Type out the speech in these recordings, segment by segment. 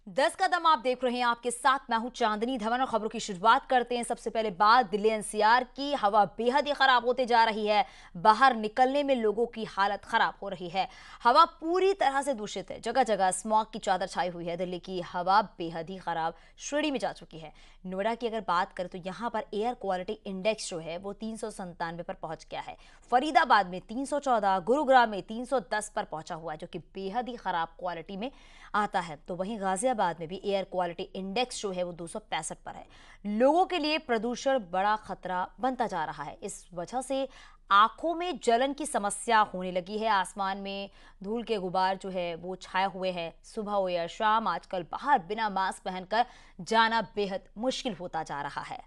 10 कदम आप देख रहे हैं, आपके साथ मैं हूं चांदनी धवन और खबरों की शुरुआत करते हैं। सबसे पहले बात दिल्ली एनसीआर की। हवा बेहद ही खराब होते जा रही है। बाहर निकलने में लोगों की हालत खराब हो रही है। हवा पूरी तरह से दूषित है, जगह जगह स्मॉग की चादर छाई हुई है। दिल्ली की हवा बेहद ही खराब श्रेणी में जा चुकी है। नोएडा की अगर बात करें तो यहाँ पर एयर क्वालिटी इंडेक्स जो है वो 397 पर पहुंच गया है। फरीदाबाद में 314, गुरुग्राम में 310 पर पहुंचा हुआ है, जो कि बेहद ही खराब क्वालिटी में आता है। तो वहीं गाजियाबाद में भी एयर क्वालिटी इंडेक्स जो है वो 265 पर है। लोगों के लिए प्रदूषण बड़ा खतरा बनता जा रहा है। इस वजह से आंखों में जलन की समस्या होने लगी है। आसमान में धूल के गुबार जो है वो छाए हुए हैं। सुबह हो या शाम आजकल बाहर बिना मास्क पहनकर जाना बेहद मुश्किल होता जा रहा है।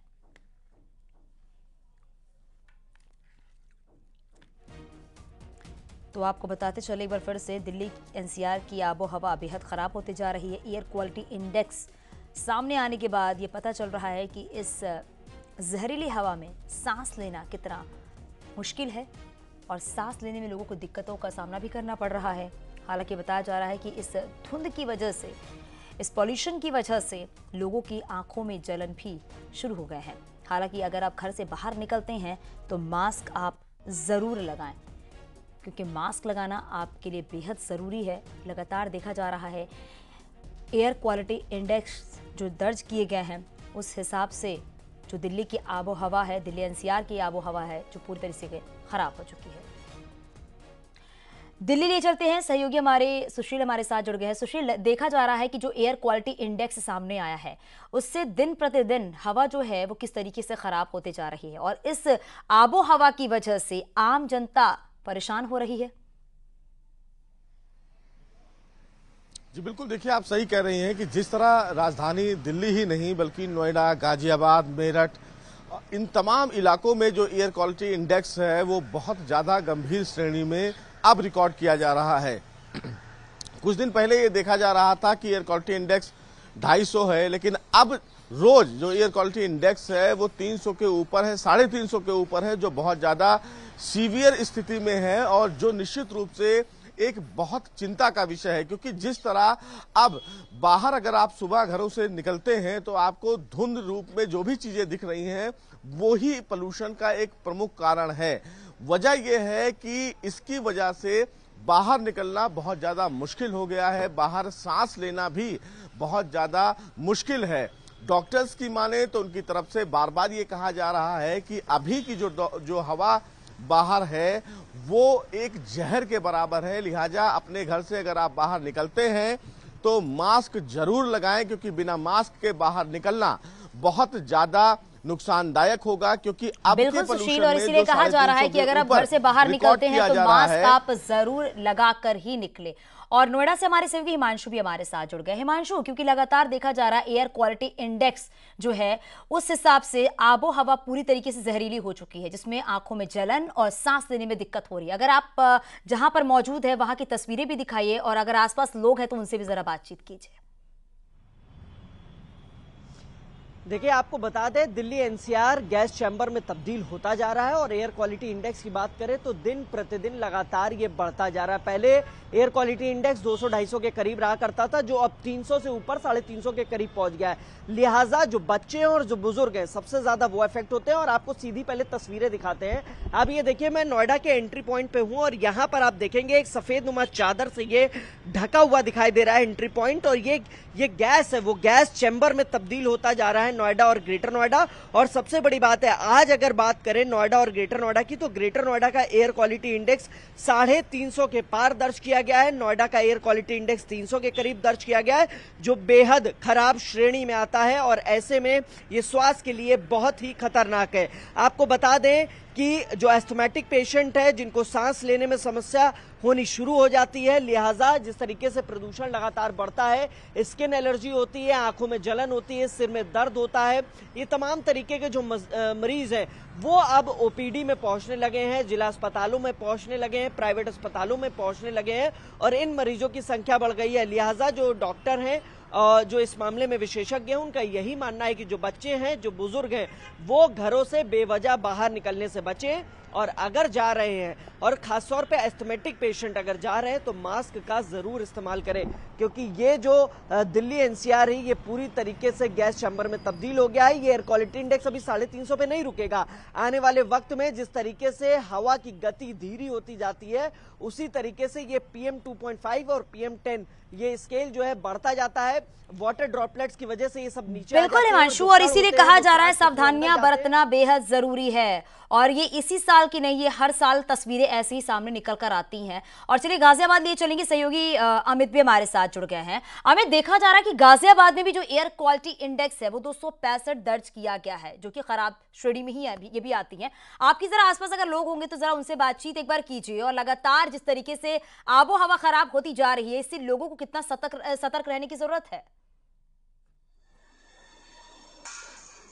तो आपको बताते चले एक बार फिर से, दिल्ली एनसीआर की आबो हवा बेहद खराब होती जा रही है। एयर क्वालिटी इंडेक्स सामने आने के बाद ये पता चल रहा है कि इस जहरीली हवा में सांस लेना कितना मुश्किल है और सांस लेने में लोगों को दिक्कतों का सामना भी करना पड़ रहा है। हालांकि बताया जा रहा है कि इस धुंध की वजह से, इस पॉल्यूशन की वजह से लोगों की आंखों में जलन भी शुरू हो गए हैं। हालांकि अगर आप घर से बाहर निकलते हैं तो मास्क आप ज़रूर लगाएं, क्योंकि मास्क लगाना आपके लिए बेहद ज़रूरी है। लगातार देखा जा रहा है एयर क्वालिटी इंडेक्स जो दर्ज किए गए हैं, उस हिसाब से जो दिल्ली की आबो हवा है, दिल्ली एनसीआर की आबो हवा है, जो पूरी तरह से खराब हो चुकी है। दिल्ली ले चलते हैं, सहयोगी हमारे सुशील हमारे साथ जुड़ गए हैं। सुशील, देखा जा रहा है कि जो एयर क्वालिटी इंडेक्स सामने आया है उससे दिन प्रतिदिन हवा जो है वो किस तरीके से खराब होते जा रही है और इस आबो हवा की वजह से आम जनता परेशान हो रही है। जी बिल्कुल, देखिए आप सही कह रही हैं कि जिस तरह राजधानी दिल्ली ही नहीं बल्कि नोएडा, गाजियाबाद, मेरठ, इन तमाम इलाकों में जो एयर क्वालिटी इंडेक्स है वो बहुत ज़्यादा गंभीर श्रेणी में अब रिकॉर्ड किया जा रहा है। कुछ दिन पहले ये देखा जा रहा था कि एयर क्वालिटी इंडेक्स 250 है, लेकिन अब रोज जो एयर क्वालिटी इंडेक्स है वो 300 के ऊपर है, 350 के ऊपर है, जो बहुत ज़्यादा सीवियर स्थिति में है और जो निश्चित रूप से एक बहुत चिंता का विषय है। क्योंकि जिस तरह अब बाहर अगर आप सुबह घरों से निकलते हैं तो आपको धुंध रूप में जो भी चीजें दिख रही हैं वो ही पोल्यूशन का एक प्रमुख कारण है। वजह यह है कि इसकी वजह से बाहर निकलना बहुत ज्यादा मुश्किल हो गया है, बाहर सांस लेना भी बहुत ज्यादा मुश्किल है। डॉक्टर्स की माने तो उनकी तरफ से बार बार ये कहा जा रहा है कि अभी की जो हवा बाहर है वो एक जहर के बराबर है। लिहाजा अपने घर से अगर आप बाहर निकलते हैं तो मास्क जरूर लगाएं, क्योंकि बिना मास्क के बाहर निकलना बहुत ज्यादा नुकसानदायक होगा। क्योंकि अब बिल्कुल सुशील, और इसीलिए कहा जा रहा है कि अगर आप घर से बाहर निकलते हैं तो मास्क आप जरूर लगाकर ही निकले। और नोएडा से हमारे सहयोगी हिमांशु भी हमारे साथ जुड़ गए। हिमांशु, क्योंकि लगातार देखा जा रहा है एयर क्वालिटी इंडेक्स जो है उस हिसाब से आबो हवा पूरी तरीके से जहरीली हो चुकी है, जिसमें आंखों में जलन और सांस लेने में दिक्कत हो रही है। अगर आप जहां पर मौजूद है वहां की तस्वीरें भी दिखाइए और अगर आसपास लोग हैं तो उनसे भी जरा बातचीत कीजिए। देखिए, आपको बता दें, दिल्ली एनसीआर गैस चैम्बर में तब्दील होता जा रहा है और एयर क्वालिटी इंडेक्स की बात करें तो दिन प्रतिदिन लगातार ये बढ़ता जा रहा है। पहले एयर क्वालिटी इंडेक्स 200-250 के करीब रहा करता था, जो अब 300 से ऊपर 350 के करीब पहुंच गया है। लिहाजा जो बच्चे हैं और जो बुजुर्ग हैं सबसे ज्यादा वो इफेक्ट होते हैं। और आपको सीधी पहले तस्वीरें दिखाते हैं। अब ये देखिए, मैं नोएडा के एंट्री पॉइंट पे हूं और यहाँ पर आप देखेंगे एक सफेद नुमा चादर से ये ढका हुआ दिखाई दे रहा है एंट्री पॉइंट। और ये गैस है, वो गैस चैम्बर में तब्दील होता जा रहा है नोएडा और ग्रेटर नोएडा। और सबसे बड़ी बात है, आज अगर बात करें नोएडा और ग्रेटर नोएडा की, तो ग्रेटर नोएडा का एयर क्वालिटी इंडेक्स 350 के पार दर्ज किया गया है। नोएडा का एयर क्वालिटी इंडेक्स 300 के करीब दर्ज किया गया है, जो बेहद खराब श्रेणी में आता है और ऐसे में ये स्वास्थ्य के लिए बहुत ही खतरनाक है। आपको बता दें कि जो एस्थमेटिक पेशेंट है, जिनको सांस लेने में समस्या होनी शुरू हो जाती है, लिहाजा जिस तरीके से प्रदूषण लगातार बढ़ता है, स्किन एलर्जी होती है, आंखों में जलन होती है, सिर में दर्द होता है, ये तमाम तरीके के जो मरीज हैं वो अब ओपीडी में पहुंचने लगे हैं, जिला अस्पतालों में पहुंचने लगे हैं, प्राइवेट अस्पतालों में पहुंचने लगे हैं और इन मरीजों की संख्या बढ़ गई है। लिहाजा जो डॉक्टर हैं जो इस मामले में विशेषज्ञ हैं, उनका यही मानना है कि जो बच्चे हैं, जो बुजुर्ग हैं, वो घरों से बेवजह बाहर निकलने से बचें और अगर जा रहे हैं और खासतौर पे एस्थमेटिक पेशेंट अगर जा रहे हैं तो मास्क का जरूर इस्तेमाल करें, क्योंकि ये जो दिल्ली एनसीआर है ये पूरी तरीके से गैस चैम्बर में तब्दील हो गया है। ये एयर क्वालिटी इंडेक्स अभी 350 पे नहीं रुकेगा। आने वाले वक्त में जिस तरीके से हवा की गति धीरे होती जाती है उसी तरीके से ये PM 2.5 और PM 10 ये स्केल जो है बढ़ता जाता है। वाटर ड्रॉपलेट्स की वजह से ये सब नीचे बिल्कुल हिमांशु, और इसीलिए कहा जा रहा है सावधानियां बरतना बेहद जरूरी है। और ये इसी साल की नहीं, ये हर साल तस्वीरें ऐसे ही सामने निकल कर आती हैं। और चलिए गाजियाबाद लिए चलेंगे, सहयोगी अमित भी हमारे साथ जुड़ गए हैं। अमित, देखा जा रहा है कि गाजियाबाद में भी जो एयर क्वालिटी इंडेक्स है वो 265 दर्ज किया गया है, जो कि खराब श्रेणी में ही ये भी आती है। आपकी जरा आसपास अगर लोग होंगे तो जरा उनसे बातचीत एक बार कीजिए। और लगातार जिस तरीके से आबो हवा खराब होती जा रही है, इससे लोगों को कितना सतर्क रहने की जरूरत है?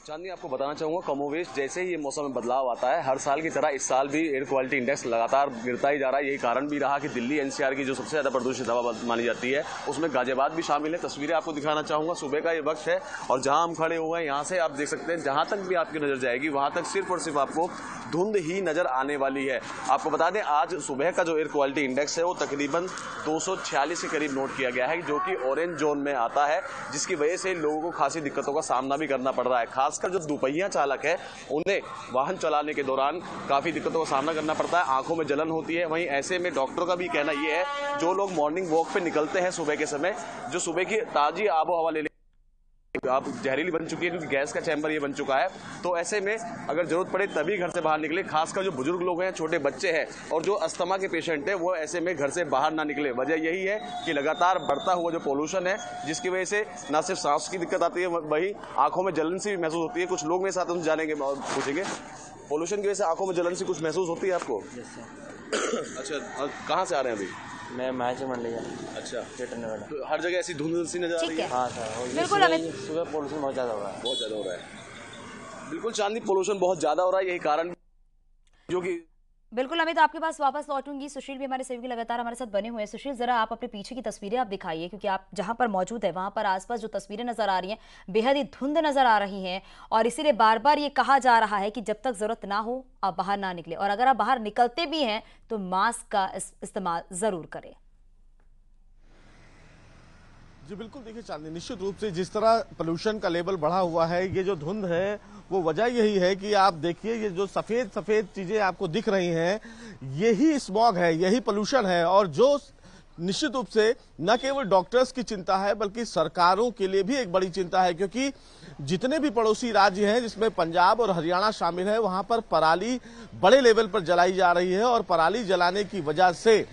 चांदनी, आपको बताना चाहूंगा कमोवेश जैसे ही ये मौसम में बदलाव आता है, हर साल की तरह इस साल भी एयर क्वालिटी इंडेक्स लगातार गिरता ही जा रहा है। यही कारण भी रहा कि दिल्ली एनसीआर की जो सबसे ज्यादा प्रदूषित हवा मानी जाती है उसमें गाजियाबाद भी शामिल है। तस्वीरें आपको दिखाना चाहूंगा, सुबह का ये वक्त है और जहां हम खड़े हुए हैं यहाँ से आप देख सकते हैं जहां तक भी आपकी नजर जाएगी वहां तक सिर्फ और सिर्फ आपको धुंध ही नजर आने वाली है। आपको बता दें आज सुबह का जो एयर क्वालिटी इंडेक्स है वो तकरीबन 246 के करीब नोट किया गया है, जो कि ऑरेंज जोन में आता है, जिसकी वजह से लोगों को खासी दिक्कतों का सामना भी करना पड़ रहा है। खासकर जो दोपहिया चालक है उन्हें वाहन चलाने के दौरान काफी दिक्कतों का सामना करना पड़ता है, आंखों में जलन होती है। वहीं ऐसे में डॉक्टरों का भी कहना यह है, जो लोग मॉर्निंग वॉक पे निकलते हैं सुबह के समय, जो सुबह की ताजी आबो हवा लेने अब जहरीली बन चुकी है क्योंकि गैस का चैम्बर ये बन चुका है, तो ऐसे में अगर जरूरत पड़े तभी घर से बाहर निकले। खासकर जो बुजुर्ग लोग हैं, छोटे बच्चे हैं और जो अस्थमा के पेशेंट हैं, वो ऐसे में घर से बाहर ना निकले। वजह यही है कि लगातार बढ़ता हुआ जो पोल्यूशन है, जिसकी वजह से न सिर्फ सांस की दिक्कत आती है, वही आंखों में जलन सी भी महसूस होती है। कुछ लोग मेरे साथ हम जानेंगे और पूछेंगे, पोल्यूशन की वजह से आंखों में जलन सी कुछ महसूस होती है आपको? अच्छा, कहाँ से आ रहे हैं अभी? मैं मैच मंडी का। अच्छा, तो हर जगह ऐसी धुंध सी नजर आ रही है? हाँ सर, बिल्कुल सुबह पोल्यूशन बहुत ज्यादा हो रहा है। बहुत ज्यादा हो रहा है। बिल्कुल चांदनी, पोल्यूशन बहुत ज्यादा हो रहा है, यही कारण जो कि बिल्कुल अमित, आपके पास वापस लौटूंगी। सुशील भी हमारे सहयोगी लगातार हमारे साथ बने हुए हैं। सुशील, जरा आप अपने पीछे की तस्वीरें आप दिखाइए, क्योंकि आप जहां पर मौजूद है वहां पर आसपास जो तस्वीरें नजर आ रही हैं बेहद ही धुंध नजर आ रही हैं, और इसीलिए बार बार ये कहा जा रहा है कि जब तक जरूरत ना हो आप बाहर ना निकले, और अगर आप बाहर निकलते भी हैं तो मास्क का इस्तेमाल जरूर करें। जी बिल्कुल, देखिए चांदनी, निश्चित रूप से जिस तरह पोल्यूशन का लेवल बढ़ा हुआ है, ये जो धुंध है वो वजह यही है कि आप देखिए ये जो सफेद सफेद चीजें आपको दिख रही हैं, यही स्मॉग है, यही पोल्यूशन है। और जो निश्चित रूप से न केवल डॉक्टर्स की चिंता है बल्कि सरकारों के लिए भी एक बड़ी चिंता है, क्योंकि जितने भी पड़ोसी राज्य हैं जिसमें पंजाब और हरियाणा शामिल है, वहां पर पराली बड़े लेवल पर जलाई जा रही है, और पराली जलाने की वजह से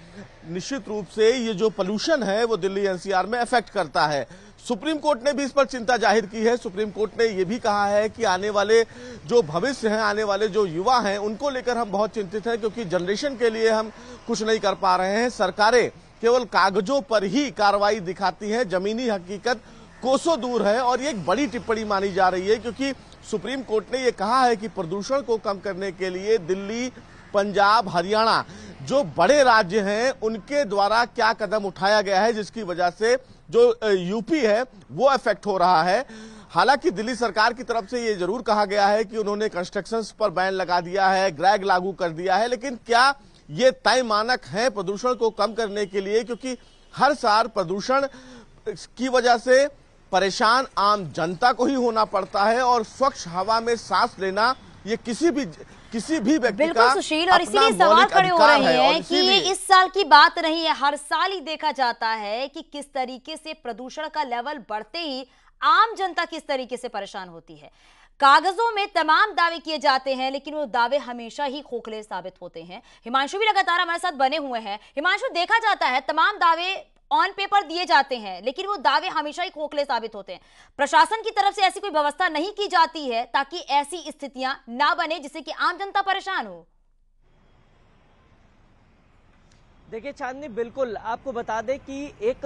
निश्चित रूप से ये जो पोल्यूशन है वो दिल्ली एनसीआर में अफेक्ट करता है। सुप्रीम कोर्ट ने भी इस पर चिंता जाहिर की है। सुप्रीम कोर्ट ने ये भी कहा है कि आने वाले जो भविष्य हैं, आने वाले जो युवा हैं, उनको लेकर हम बहुत चिंतित हैं, क्योंकि जनरेशन के लिए हम कुछ नहीं कर पा रहे हैं। सरकारें केवल कागजों पर ही कार्रवाई दिखाती हैं, जमीनी हकीकत कोसों दूर है। और ये एक बड़ी टिप्पणी मानी जा रही है, क्योंकि सुप्रीम कोर्ट ने ये कहा है कि प्रदूषण को कम करने के लिए दिल्ली, पंजाब, हरियाणा जो बड़े राज्य हैं उनके द्वारा क्या कदम उठाया गया है, जिसकी वजह से जो यूपी है वो अफेक्ट हो रहा है। हालांकि दिल्ली सरकार की तरफ से ये जरूर कहा गया है कि उन्होंने कंस्ट्रक्शंस पर बैन लगा दिया है, ग्रैग लागू कर दिया है, लेकिन क्या ये तय मानक है प्रदूषण को कम करने के लिए? क्योंकि हर साल प्रदूषण की वजह से परेशान आम जनता को ही होना पड़ता है, और स्वच्छ हवा में सांस लेना ये किसी भी व्यक्ति बिल्कुल का सुशील, और इसीलिए सवाल खड़े हो रहे हैं कि ये इस साल की बात नहीं है। हर साल ही देखा जाता है कि किस तरीके से प्रदूषण का लेवल बढ़ते ही आम जनता किस तरीके से परेशान होती है। कागजों में तमाम दावे किए जाते हैं, लेकिन वो दावे हमेशा ही खोखले साबित होते हैं। हिमांशु भी लगातार हमारे साथ बने हुए हैं। हिमांशु, देखा जाता है तमाम दावे ऑन पेपर दिए जाते हैं, लेकिन वो दावे हमेशा ही खोखले साबित होते हैं। प्रशासन की तरफ से ऐसी कोई व्यवस्था नहीं की जाती है ताकि ऐसी स्थितियां ना बने जिससे कि आम जनता परेशान हो। देखिए चांदनी, बिल्कुल आपको बता दें कि एक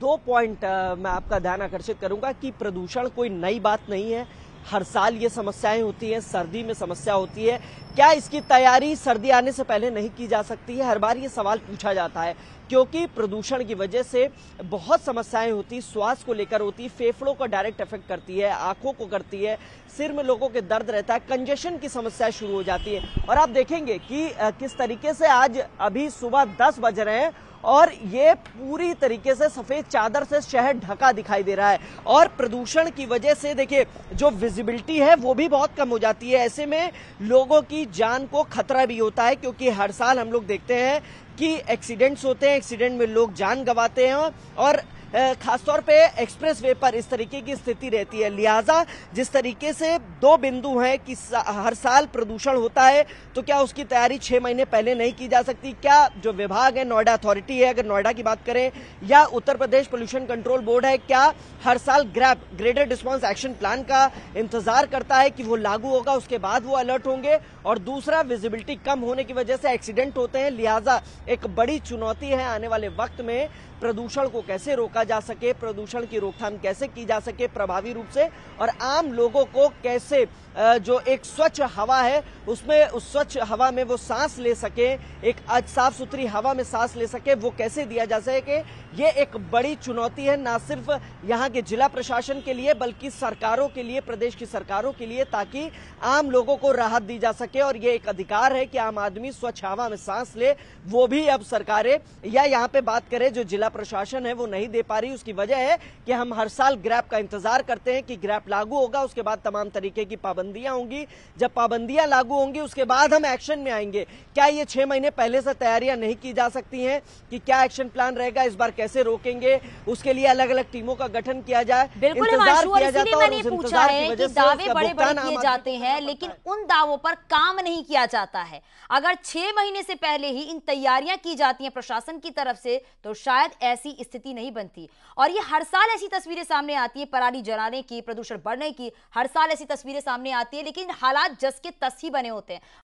2 पॉइंट मैं आपका ध्यान आकर्षित करूंगा कि प्रदूषण कोई नई बात नहीं है। हर साल ये समस्याएं होती हैं, सर्दी में समस्या होती है, क्या इसकी तैयारी सर्दी आने से पहले नहीं की जा सकती है? हर बार ये सवाल पूछा जाता है, क्योंकि प्रदूषण की वजह से बहुत समस्याएं होती, स्वास्थ्य को लेकर होती, फेफड़ों को डायरेक्ट इफेक्ट करती है, आंखों को करती है, सिर में लोगों के दर्द रहता है, कंजेशन की समस्या शुरू हो जाती है। और आप देखेंगे कि किस तरीके से आज अभी सुबह 10 बज रहे हैं और ये पूरी तरीके से सफेद चादर से शहर ढका दिखाई दे रहा है। और प्रदूषण की वजह से देखिए जो विजिबिलिटी है वो भी बहुत कम हो जाती है। ऐसे में लोगों की जान को खतरा भी होता है, क्योंकि हर साल हम लोग देखते हैं कि एक्सीडेंट्स होते हैं, एक्सीडेंट में लोग जान गंवाते हैं और खासतौर पे एक्सप्रेस वे पर इस तरीके की स्थिति रहती है। लिहाजा जिस तरीके से दो बिंदु हैं कि हर साल प्रदूषण होता है, तो क्या उसकी तैयारी 6 महीने पहले नहीं की जा सकती? क्या जो विभाग है, नोएडा अथॉरिटी है, अगर नोएडा की बात करें, या Uttar Pradesh pollution control board है, क्या हर साल ग्रेडेड रिस्पॉन्स एक्शन प्लान का इंतजार करता है कि वो लागू होगा उसके बाद वो अलर्ट होंगे? और दूसरा, विजिबिलिटी कम होने की वजह से एक्सीडेंट होते हैं, लिहाजा एक बड़ी चुनौती है आने वाले वक्त में प्रदूषण को कैसे रोका जा सके, प्रदूषण की रोकथाम कैसे की जा सके प्रभावी रूप से, और आम लोगों को कैसे जो एक स्वच्छ हवा है उसमें, उस स्वच्छ हवा में वो सांस ले सके, एक साफ सुथरी हवा में सांस ले सके, वो कैसे दिया जा सके, ये एक बड़ी चुनौती है ना सिर्फ यहाँ के जिला प्रशासन के लिए बल्कि सरकारों के लिए, प्रदेश की सरकारों के लिए, ताकि आम लोगों को राहत दी जा सके। और ये एक अधिकार है कि आम आदमी स्वच्छ हवा में सांस ले, वो भी अब सरकारें या यहाँ पे बात करें जो जिला प्रशासन है वो नहीं दे पा रही। उसकी वजह है कि हम हर साल ग्रैप का इंतजार करते हैं कि ग्रैप लागू होगा, उसके बाद तमाम तरीके की पाबंदियां होंगी, जब पाबंदियां लागू होंगी उसके बाद हम एक्शन में आएंगे। क्या ये 6 महीने पहले से तैयारियां नहीं की जा सकती हैं कि क्या एक्शन प्लान रहेगा, इस बार कैसे रोकेंगे, उसके लिए अलग अलग टीमों का गठन किया जाए, बिल्कुल इंतजार किया जाता है। और मैंने पूछा है कि दावे बड़े बड़े किए जाते हैं, लेकिन उन दावों पर काम नहीं किया जाता है। अगर 6 महीने से पहले ही इन तैयारियां की जाती हैं प्रशासन की तरफ से, तो शायद ऐसी स्थिति नहीं बनती। और ये हर साल ऐसी तस्वीरें सामने आती है, पराली जलाने की, प्रदूषण बढ़ने की, हर साल ऐसी तस्वीरें सामने आती है, लेकिन हालात जस के तस ही बने होते हैं।